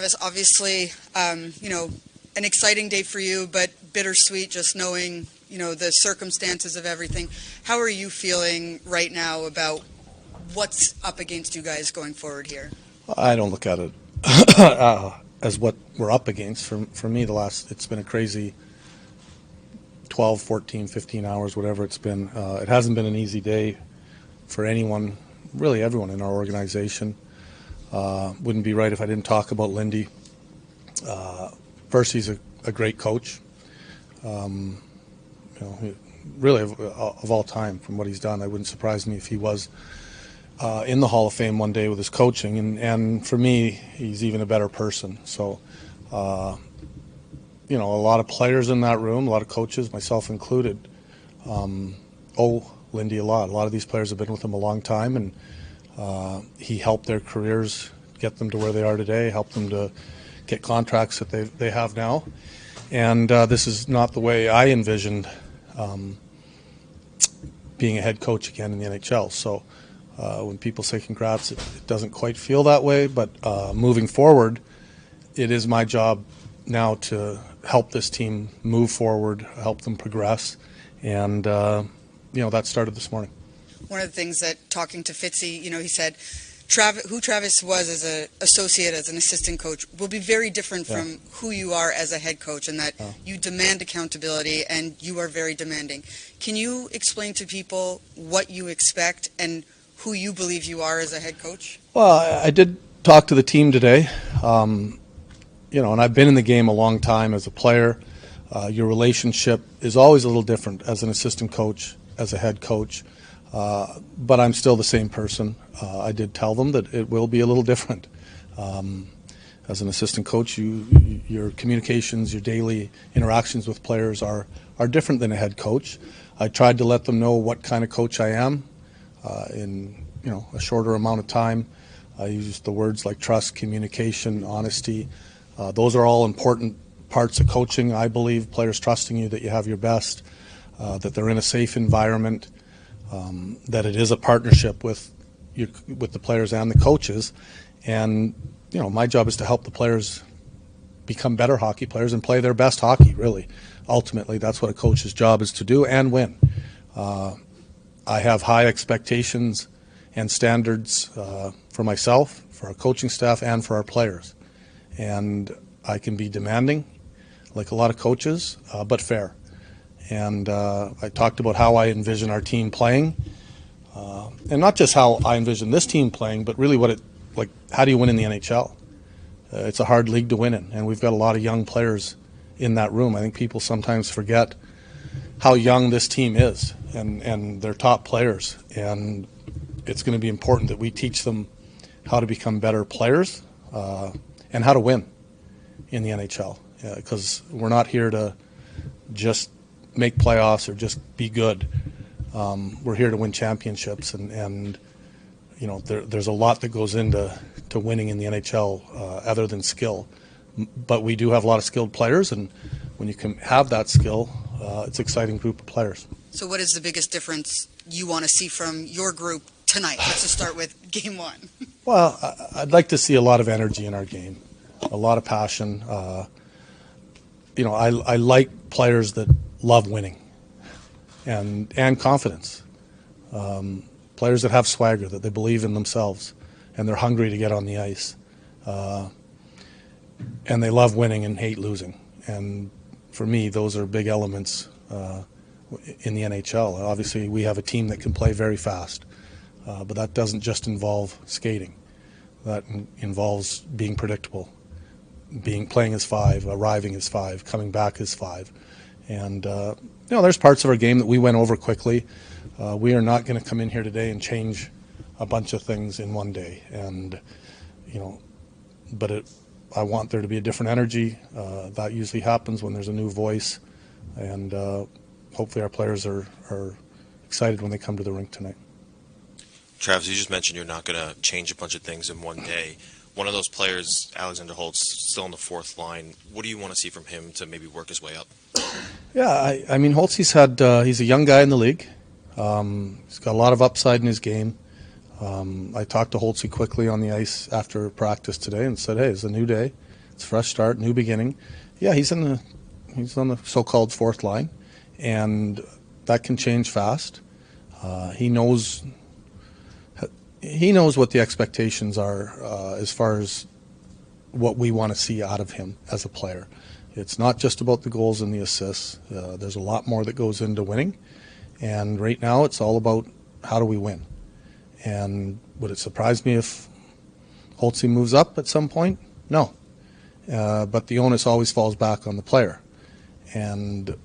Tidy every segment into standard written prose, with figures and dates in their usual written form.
Travis, obviously, an exciting day for you, but bittersweet just knowing, the circumstances of everything. How are you feeling right now about what's up against you guys going forward here? I don't look at it as what we're up against. For me, it's been a crazy 12, 14, 15 hours, whatever it's been. It hasn't been an easy day for anyone, really everyone in our organization. Wouldn't be right if I didn't talk about Lindy. First, he's a great coach. Really of all time, from what he's done, it wouldn't surprise me if he was in the Hall of Fame one day with his coaching. And for me, he's even a better person. So, a lot of players in that room, a lot of coaches, myself included, owe Lindy a lot. A lot of these players have been with him a long time, and he helped their careers get them to where they are today, helped them to get contracts that they have now. And this is not the way I envisioned being a head coach again in the NHL. So when people say congrats, it doesn't quite feel that way. But moving forward, it is my job now to help this team move forward, help them progress. And, that started this morning. One of the things that, talking to Fitzy, he said who Travis was as an associate, as an assistant coach, will be very different from who you are as a head coach, and that you demand accountability and you are very demanding. Can you explain to people what you expect and who you believe you are as a head coach? Well, I did talk to the team today, and I've been in the game a long time as a player. Your relationship is always a little different as an assistant coach, as a head coach. But I'm still the same person. I did tell them that it will be a little different. As an assistant coach, your communications, your daily interactions with players are different than a head coach. I tried to let them know what kind of coach I am in a shorter amount of time. I used the words like trust, communication, honesty. Those are all important parts of coaching. I believe players trusting you, that you have your best, that they're in a safe environment. That it is a partnership with the players and the coaches, and my job is to help the players become better hockey players and play their best hockey. Really, ultimately, that's what a coach's job is to do and win. I have high expectations and standards for myself, for our coaching staff, and for our players, and I can be demanding, like a lot of coaches, but fair. And I talked about how I envision our team playing, and not just how I envision this team playing, but really how do you win in the NHL? It's a hard league to win in, and we've got a lot of young players in that room. I think people sometimes forget how young this team is, and they're top players. And it's going to be important that we teach them how to become better players and how to win in the NHL, because we're not here to just make playoffs or just be good. We're here to win championships, and there's a lot that goes into winning in the NHL other than skill. But we do have a lot of skilled players, and when you can have that skill, it's an exciting group of players. So what is the biggest difference you want to see from your group tonight? Let's just start with game one. Well, I'd like to see a lot of energy in our game, a lot of passion. I like players that love winning and confidence. Players that have swagger, that they believe in themselves, and they're hungry to get on the ice. And they love winning and hate losing. And for me, those are big elements in the NHL. Obviously, we have a team that can play very fast, but that doesn't just involve skating. That involves being predictable, playing as five, arriving as five, coming back as five. And, there's parts of our game that we went over quickly. We are not going to come in here today and change a bunch of things in one day. And, but I want there to be a different energy. That usually happens when there's a new voice. And hopefully our players are excited when they come to the rink tonight. Travis, you just mentioned you're not going to change a bunch of things in one day. One of those players, Alexander Holtz, still on the fourth line. What do you want to see from him to maybe work his way up? Yeah, I mean, Holtz, he's a young guy in the league. He's got a lot of upside in his game. I talked to Holtzy quickly on the ice after practice today and said, hey, it's a new day. It's a fresh start, new beginning. Yeah, he's on the so-called fourth line, and that can change fast. He knows what the expectations are as far as what we want to see out of him as a player. It's not just about the goals and the assists. There's a lot more that goes into winning, and right now it's all about how do we win. And would it surprise me if Holtzy moves up at some point? No. But the onus always falls back on the player. And,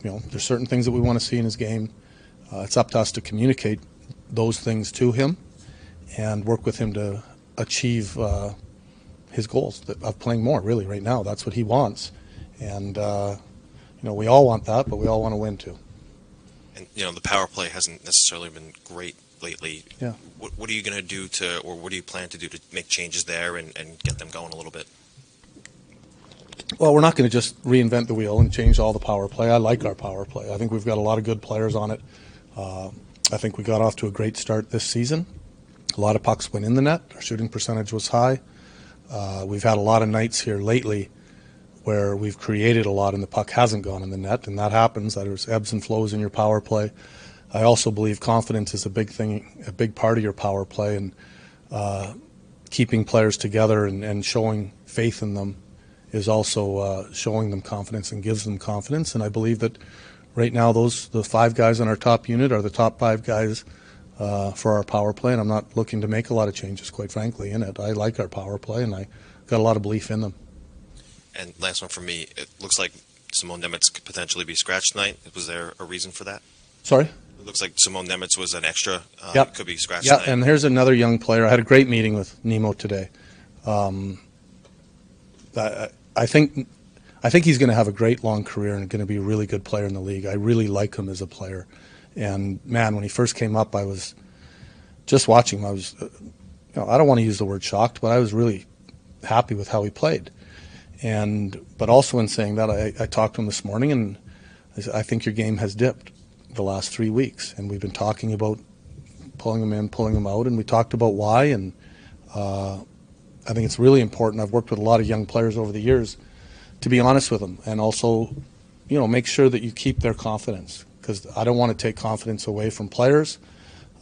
there's certain things that we want to see in his game. It's up to us to communicate those things to him and work with him to achieve his goals of playing more, really, right now. That's what he wants. And, we all want that, but we all want to win too. And, the power play hasn't necessarily been great lately. Yeah. What are you going to do or what do you plan to do to make changes there and get them going a little bit? Well, we're not going to just reinvent the wheel and change all the power play. I like our power play. I think we've got a lot of good players on it. I think we got off to a great start this season. A lot of pucks went in the net. Our shooting percentage was high. We've had a lot of nights here lately where we've created a lot and the puck hasn't gone in the net, and that happens. There's ebbs and flows in your power play. I also believe confidence is a big thing, a big part of your power play, and keeping players together and showing faith in them is also showing them confidence and gives them confidence. And I believe that right now the 5 guys on our top unit are the top 5 guys for our power play, and I'm not looking to make a lot of changes, quite frankly, in it. I like our power play, and I got a lot of belief in them. And last one for me, it looks like Simone Nemitz could potentially be scratched tonight. Was there a reason for that? Sorry? It looks like Simone Nemitz was an extra. Yep. Could be scratched Yeah, tonight. and here's another young player. I had a great meeting with Nemo today. I think he's going to have a great long career and going to be a really good player in the league. I really like him as a player. And, man, when he first came up, I was just watching him. I was, I don't want to use the word shocked, but I was really happy with how he played. But also in saying that, I talked to him this morning, and I think your game has dipped the last 3 weeks. And we've been talking about pulling him in, pulling him out, and we talked about why. And I think it's really important. I've worked with a lot of young players over the years to be honest with them and also, make sure that you keep their confidence, because I don't want to take confidence away from players.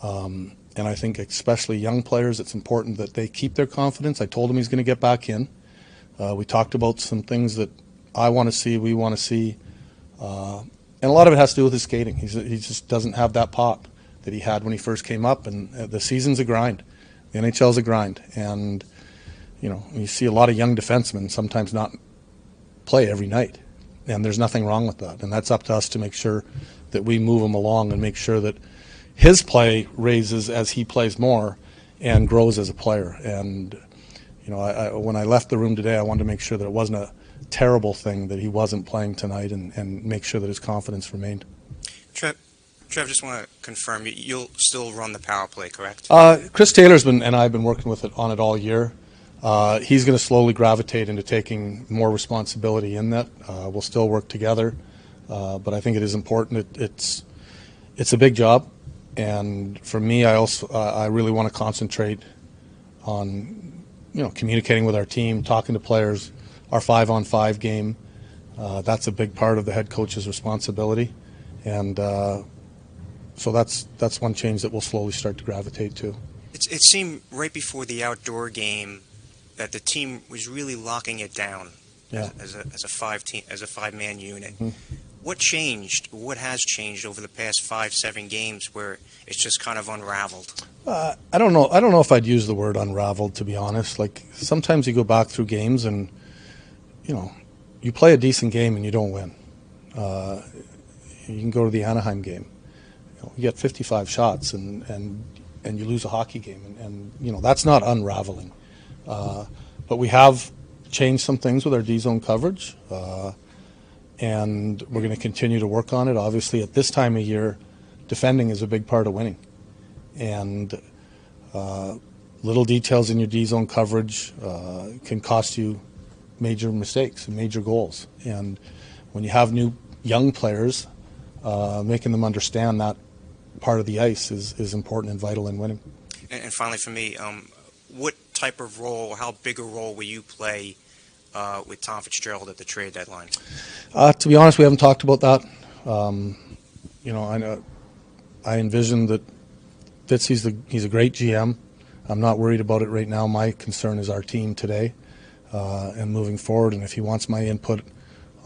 And I think especially young players, it's important that they keep their confidence. I told him he's going to get back in. We talked about some things that I want to see, we want to see. And a lot of it has to do with his skating. He just doesn't have that pop that he had when he first came up. And the season's a grind. The NHL's a grind. And, you see a lot of young defensemen sometimes not play every night. And there's nothing wrong with that. And that's up to us to make sure that we move him along and make sure that his play raises as he plays more and grows as a player. And, when I left the room today, I wanted to make sure that it wasn't a terrible thing that he wasn't playing tonight and make sure that his confidence remained. Trev, just want to confirm, you'll still run the power play, correct? Chris Taylor's and I have been working on it all year. He's going to slowly gravitate into taking more responsibility in that. We'll still work together, but I think it is important. It's a big job, and for me, I really want to concentrate on communicating with our team, talking to players, our 5-on-5 game. That's a big part of the head coach's responsibility, and so that's one change that we'll slowly start to gravitate to. It seemed right before the outdoor game that the team was really locking it down as a 5-man unit. Mm-hmm. What changed? What has changed over the past 5-7 games where it's just kind of unraveled? I don't know. I don't know if I'd use the word unraveled, to be honest. Like, sometimes you go back through games and you play a decent game and you don't win. You can go to the Anaheim game. You get 55 shots and you lose a hockey game, and that's not unraveling. But we have changed some things with our D-zone coverage, and we're going to continue to work on it. Obviously, at this time of year, defending is a big part of winning. And little details in your D-zone coverage can cost you major mistakes and major goals. And when you have new young players, making them understand that part of the ice is important and vital in winning. And finally, for me, what type of role, how big a role will you play with Tom Fitzgerald at the trade deadline? To be honest, we haven't talked about that. I envision that Fitz, he's a great GM. I'm not worried about it right now. My concern is our team today and moving forward. And if he wants my input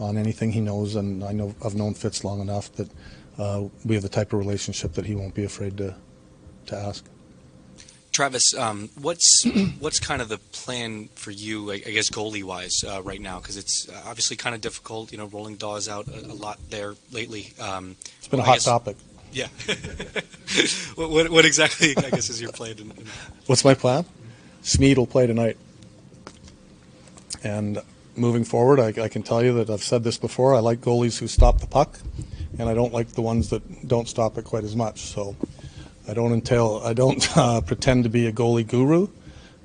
on anything, he knows, and I've known Fitz long enough that we have the type of relationship that he won't be afraid to ask. Travis, what's kind of the plan for you, I guess, goalie-wise right now? Because it's obviously kind of difficult, rolling Dawes out a lot there lately. It's been a hot topic. Yeah. what exactly, I guess, is your plan? What's my plan? Smead will play tonight. And moving forward, I can tell you that I've said this before, I like goalies who stop the puck, and I don't like the ones that don't stop it quite as much. So I don't pretend to be a goalie guru,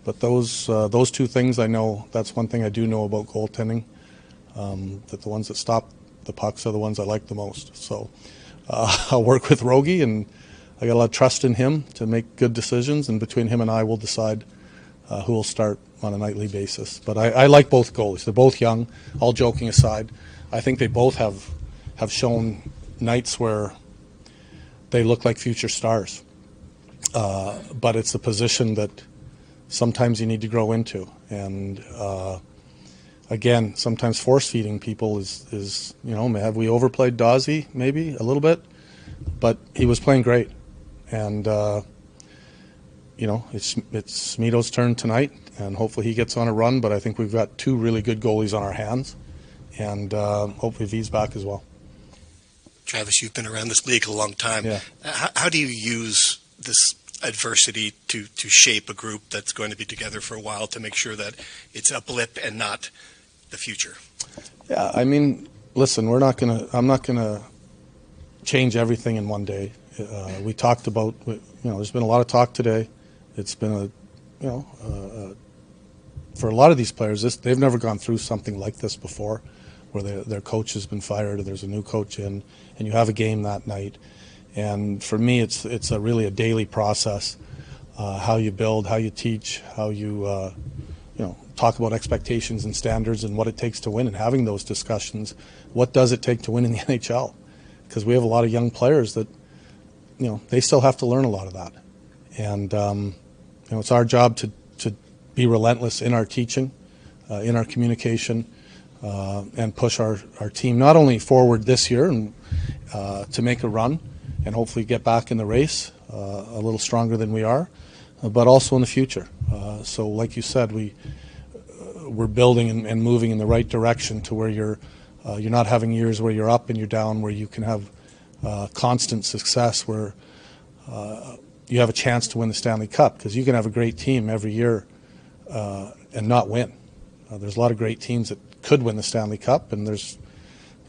but those two things I know, that's one thing I do know about goaltending, that the ones that stop the pucks are the ones I like the most. So I'll work with Rogie, and I got a lot of trust in him to make good decisions, and between him and I, we'll decide who will start on a nightly basis. But I like both goalies. They're both young, all joking aside. I think they both have shown nights where they look like future stars. But it's a position that sometimes you need to grow into. And again, sometimes force-feeding people is have we overplayed Dawsey maybe a little bit? But he was playing great. And, it's Smeado's turn tonight, and hopefully he gets on a run. But I think we've got two really good goalies on our hands, and hopefully V's back as well. Travis, you've been around this league a long time. Yeah. How do you use this adversity to shape a group that's going to be together for a while to make sure that it's a blip and not the future? Yeah, I mean, listen, I'm not gonna change everything in one day. We talked about, there's been a lot of talk today. It's been for a lot of these players, they've never gone through something like this before, where their coach has been fired or there's a new coach in, and you have a game that night. And for me, it's really a daily process, how you build, how you teach, how you talk about expectations and standards and what it takes to win, and having those discussions. What does it take to win in the NHL? Because we have a lot of young players that, they still have to learn a lot of that. And, it's our job to be relentless in our teaching, in our communication, and push our team not only forward this year and to make a run and hopefully get back in the race a little stronger than we are, but also in the future. So like you said, we're building and moving in the right direction to where you're not having years where you're up and you're down, where you can have constant success, where you have a chance to win the Stanley Cup, because you can have a great team every year and not win. There's a lot of great teams that could win the Stanley Cup, and there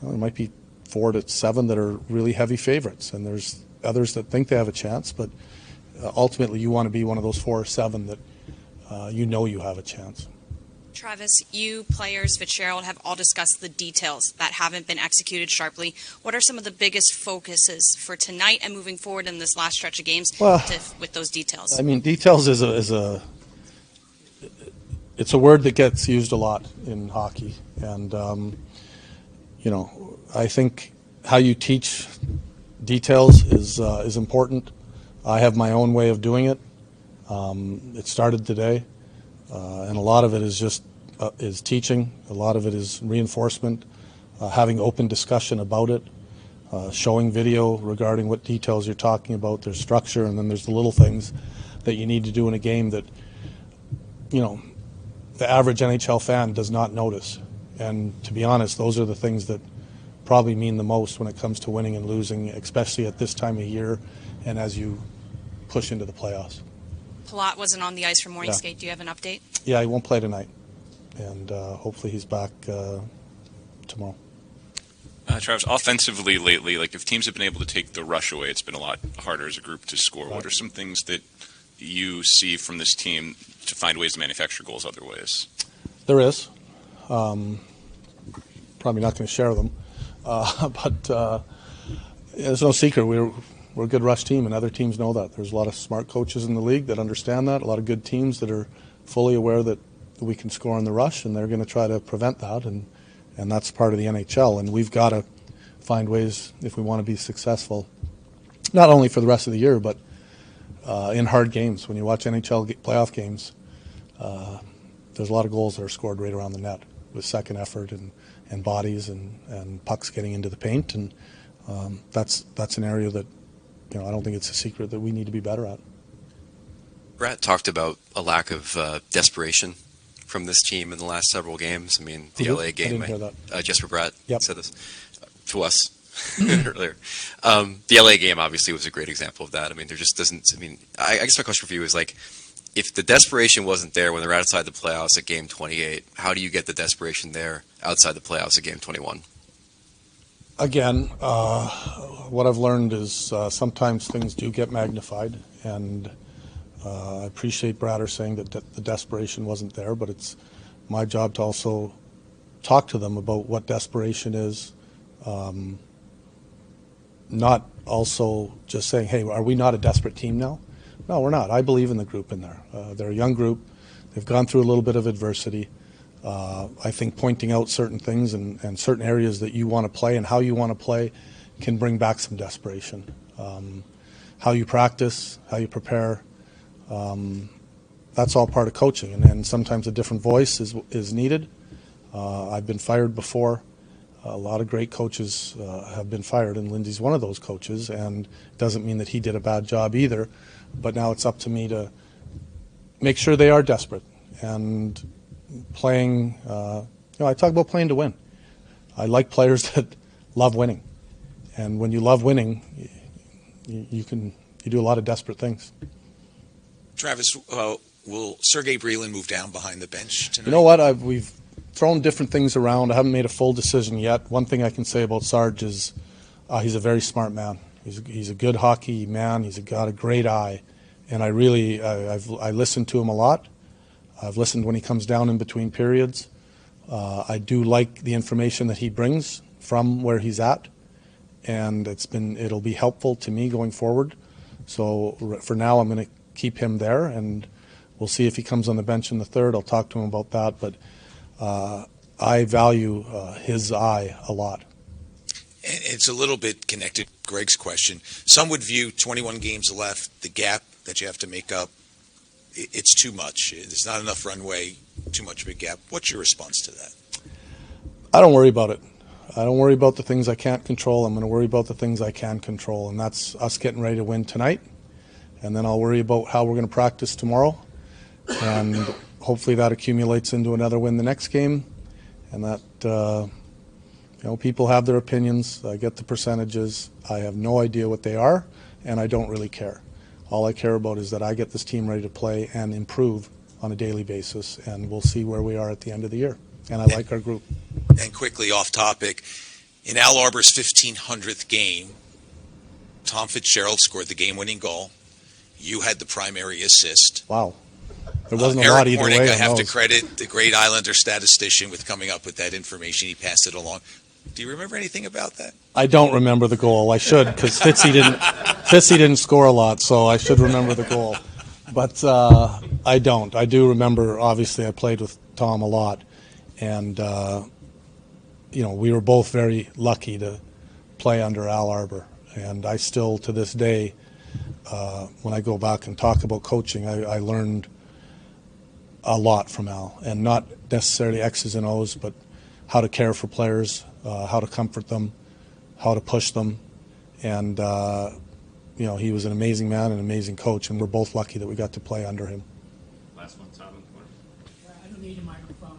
might be 4 to 7 that are really heavy favorites, and there's others that think they have a chance, but ultimately you want to be one of those 4 or 7 that you have a chance. Travis, you players, Fitzgerald, have all discussed the details that haven't been executed sharply. What are some of the biggest focuses for tonight and moving forward in this last stretch of games with those details? I mean, details it's a word that gets used a lot in hockey, and I think how you teach details is important. I have my own way of doing it. It started today, and a lot of it is just is teaching. A lot of it is reinforcement, having open discussion about it, showing video regarding what details you're talking about. There's structure, and then there's the little things that you need to do in a game that the average NHL fan does not notice. And to be honest, those are the things that probably mean the most when it comes to winning and losing, especially at this time of year and as you push into the playoffs. Palat wasn't on the ice for morning skate. Do you have an update? Yeah, he won't play tonight, and hopefully he's back tomorrow. Travis, offensively lately, if teams have been able to take the rush away, it's been a lot harder as a group to score. Right. What are some things that you see from this team to find ways to manufacture goals other ways? There is. Probably not going to share them, but there's no secret. We're a good rush team, and other teams know that. There's a lot of smart coaches in the league that understand that, a lot of good teams that are fully aware that we can score in the rush, and they're going to try to prevent that, and that's part of the NHL. And we've got to find ways, if we want to be successful, not only for the rest of the year, but in hard games. When you watch NHL playoff games, there's a lot of goals that are scored right around the net with second effort and bodies and pucks getting into the paint, and that's an area that, I don't think it's a secret that we need to be better at. Brett talked about a lack of desperation from this team in the last several games. I mean, the LA game, I didn't hear that. Jesper Bratt Yep. said this to us earlier. The LA game obviously was a great example of that. I mean, there just doesn't, I guess my question for you is, like, if the desperation wasn't there when they're outside the playoffs at game 28, how do you get the desperation there outside the playoffs at game 21? Again, what I've learned is sometimes things do get magnified, and I appreciate Bratter saying that the desperation wasn't there, but it's my job to also talk to them about what desperation is, not also just saying, hey, are we not a desperate team now? No, we're not. I believe in the group in there. They're a young group. They've gone through a little bit of adversity. I think pointing out certain things and certain areas that you want to play and how you want to play can bring back some desperation. How you practice, how you prepare, that's all part of coaching. And sometimes a different voice is needed. I've been fired before. A lot of great coaches have been fired, and Lindy's one of those coaches, and it doesn't mean that he did a bad job either. But now it's up to me to make sure they are desperate and playing. I talk about playing to win. I like players that love winning, and when you love winning, you do a lot of desperate things. Travis, will Sergei Brylin move down behind the bench tonight? You know what? We've thrown different things around. I haven't made a full decision yet. One thing I can say about Sarge is he's a very smart man. He's a good hockey man. He's got a great eye, and I listen to him a lot. I've listened when he comes down in between periods. I do like the information that he brings from where he's at, and it'll be helpful to me going forward. So for now, I'm going to keep him there, and we'll see if he comes on the bench in the third. I'll talk to him about that, but I value his eye a lot. And it's a little bit connected to Greg's question. Some would view 21 games left, the gap that you have to make up, it's too much. There's not enough runway, too much of a gap. What's your response to that? I don't worry about it. I don't worry about the things I can't control. I'm going to worry about the things I can control, and that's us getting ready to win tonight. And then I'll worry about how we're going to practice tomorrow, and hopefully that accumulates into another win the next game. And that, people have their opinions. I get the percentages. I have no idea what they are, and I don't really care. All I care about is that I get this team ready to play and improve on a daily basis, and we'll see where we are at the end of the year. And I like our group. And quickly off topic, in Al Arbor's 1,500th game, Tom Fitzgerald scored the game-winning goal. You had the primary assist. Wow. There wasn't a lot either Hornick, way. I have to credit the great Islander statistician with coming up with that information. He passed it along. Do you remember anything about that? I don't remember the goal. I should, because Fitzy didn't score a lot, so I should remember the goal. But I don't. I do remember, obviously, I played with Tom a lot. And, we were both very lucky to play under Al Arbor. And I still, to this day, when I go back and talk about coaching, I learned a lot from Al. And not necessarily X's and O's, but how to care for players, how to comfort them, how to push them. And, he was an amazing man, an amazing coach, and we're both lucky that we got to play under him. Last one, Tom. I don't need a microphone.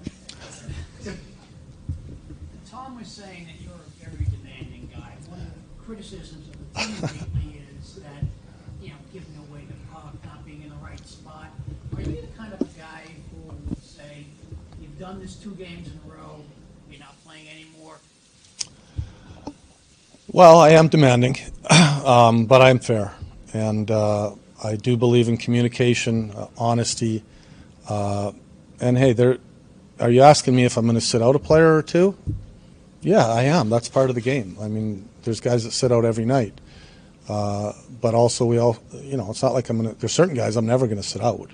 Tom was saying that you're a very demanding guy. One of the criticisms of the team lately is that, giving away the puck, not being in the right spot. Are you the kind of guy who would say, you've done this 2 games in a row, you're not playing anymore? Well, I am demanding, but I'm fair. And I do believe in communication, honesty. And, hey, are you asking me if I'm going to sit out a player or two? Yeah, I am. That's part of the game. I mean, there's guys that sit out every night. But also it's not like there's certain guys I'm never going to sit out.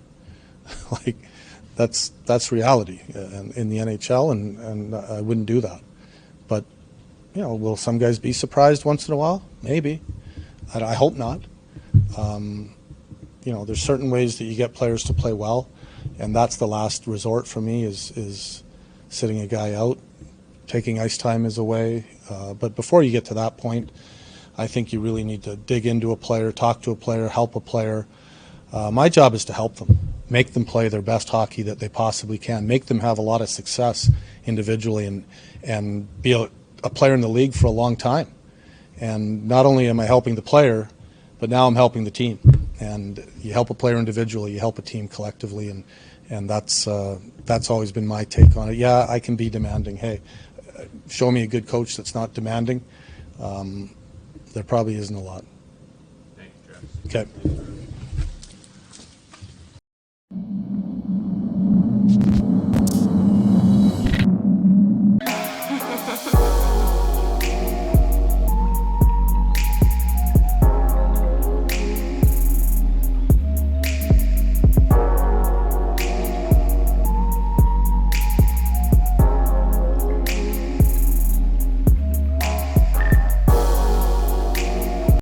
Like, That's reality in the NHL, and I wouldn't do that. But will some guys be surprised once in a while? Maybe. I hope not. There's certain ways that you get players to play well, and that's the last resort for me is sitting a guy out, taking ice time is away. But before you get to that point, I think you really need to dig into a player, talk to a player, help a player. My job is to help them, make them play their best hockey that they possibly can, make them have a lot of success individually and be a player in the league for a long time. And not only am I helping the player, but now I'm helping the team. And you help a player individually, you help a team collectively, and that's always been my take on it. Yeah, I can be demanding. Hey, show me a good coach that's not demanding. There probably isn't a lot. Thank you, Travis. Okay.